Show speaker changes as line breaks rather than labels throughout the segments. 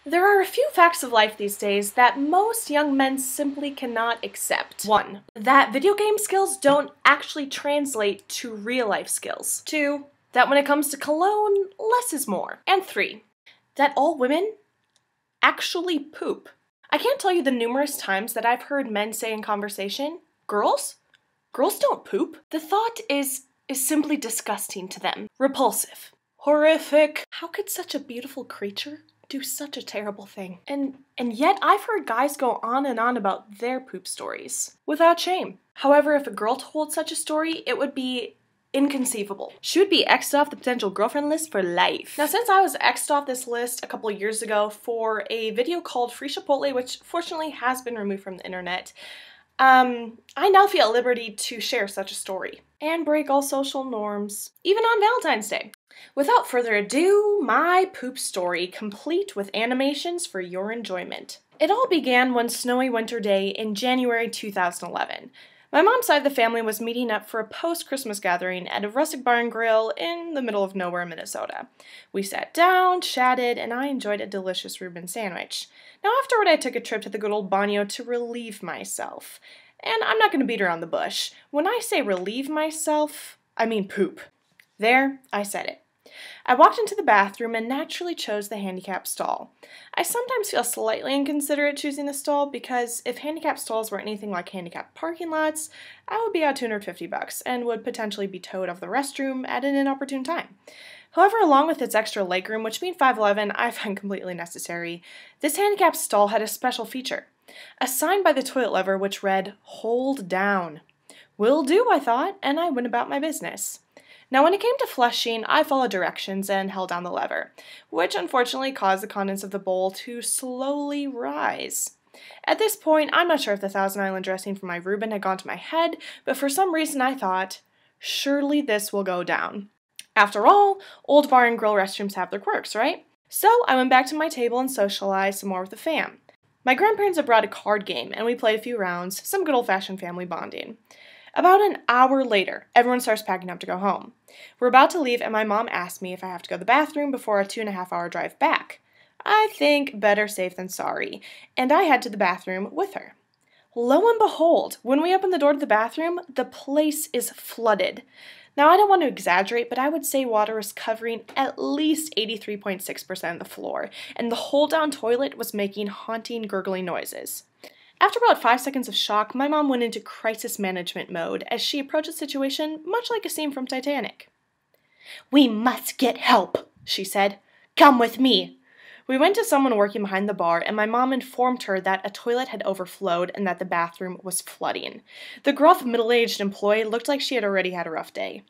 There are a few facts of life these days that most young men simply cannot accept. 1. That video game skills don't actually translate to real-life skills. 2. That when it comes to cologne, less is more. And 3. That all women actually poop. I can't tell you the numerous times that I've heard men say in conversation, "Girls? Girls don't poop." The thought is simply disgusting to them. Repulsive. Horrific. How could such a beautiful creature do such a terrible thing? And yet I've heard guys go on and on about their poop stories without shame. However, if a girl told such a story, it would be inconceivable. She would be X'd off the potential girlfriend list for life. Now, since I was X'd off this list a couple of years ago for a video called Free Chipotle, which fortunately has been removed from the internet, I now feel at liberty to share such a story and break all social norms, even on Valentine's Day. Without further ado, my poop story, complete with animations for your enjoyment. It all began one snowy winter day in January 2011. My mom's side of the family was meeting up for a post-Christmas gathering at a rustic bar and grill in the middle of nowhere, Minnesota. We sat down, chatted, and I enjoyed a delicious Reuben sandwich. Now afterward, I took a trip to the good old Banyo to relieve myself. And I'm not going to beat around the bush. When I say relieve myself, I mean poop. There, I said it. I walked into the bathroom and naturally chose the handicap stall. I sometimes feel slightly inconsiderate choosing the stall because if handicap stalls were anything like handicap parking lots, I would be out $250 and would potentially be towed off the restroom at an inopportune time. However, along with its extra legroom, which being 5'11", I find completely necessary, this handicap stall had a special feature. A sign by the toilet lever which read, "Hold down." Will do, I thought, and I went about my business. Now, when it came to flushing, I followed directions and held down the lever, which unfortunately caused the contents of the bowl to slowly rise. At this point, I'm not sure if the Thousand Island dressing from my Reuben had gone to my head, but for some reason I thought, surely this will go down. After all, old bar and grill restrooms have their quirks, right? So I went back to my table and socialized some more with the fam. My grandparents had brought a card game, and we played a few rounds, some good old-fashioned family bonding. About an hour later, everyone starts packing up to go home. We're about to leave, and my mom asked me if I have to go to the bathroom before a 2.5-hour drive back. I think better safe than sorry, and I head to the bathroom with her. Lo and behold, when we open the door to the bathroom, the place is flooded. Now, I don't want to exaggerate, but I would say water was covering at least 83.6% of the floor, and the hold-down toilet was making haunting, gurgling noises. After about 5 seconds of shock, my mom went into crisis management mode as she approached the situation much like a scene from Titanic. "We must get help," she said. "Come with me." We went to someone working behind the bar, and my mom informed her that a toilet had overflowed and that the bathroom was flooding. The gruff, middle-aged employee looked like she had already had a rough day.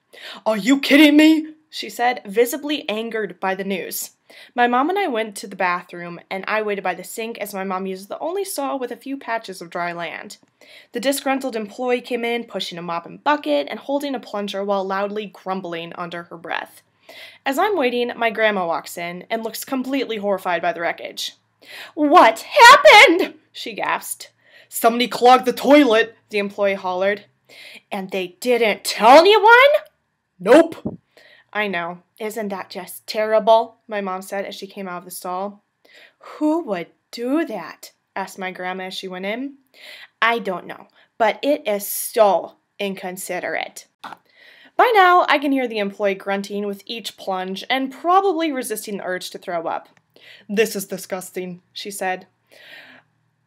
"Are you kidding me?" she said, visibly angered by the news. My mom and I went to the bathroom, and I waited by the sink as my mom used the only stall with a few patches of dry land. The disgruntled employee came in, pushing a mop and bucket and holding a plunger while loudly grumbling under her breath. As I'm waiting, my grandma walks in and looks completely horrified by the wreckage. "What happened?" she gasped. "Somebody clogged the toilet," the employee hollered. "And they didn't tell anyone?" "Nope." "I know. Isn't that just terrible?" my mom said as she came out of the stall. "Who would do that?" asked my grandma as she went in. "I don't know, but it is so inconsiderate." By now, I can hear the employee grunting with each plunge and probably resisting the urge to throw up. "This is disgusting," she said.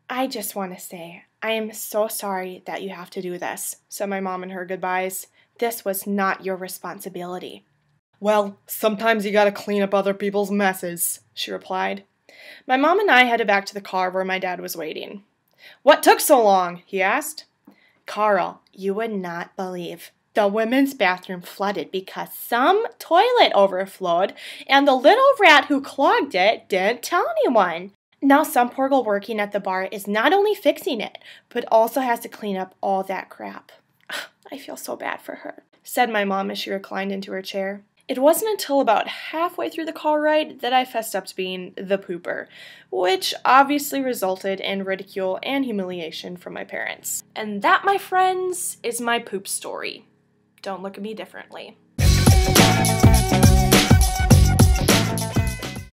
"I just want to say, I am so sorry that you have to do this," said my mom in her goodbyes. "This was not your responsibility." "Well, sometimes you gotta clean up other people's messes," she replied. My mom and I headed back to the car where my dad was waiting. "What took so long?" he asked. "Carl, you would not believe. The women's bathroom flooded because some toilet overflowed, and the little rat who clogged it didn't tell anyone. Now some poor girl working at the bar is not only fixing it, but also has to clean up all that crap. I feel so bad for her," said my mom as she reclined into her chair. It wasn't until about halfway through the car ride that I fessed up to being the pooper, which obviously resulted in ridicule and humiliation from my parents. And that, my friends, is my poop story. Don't look at me differently.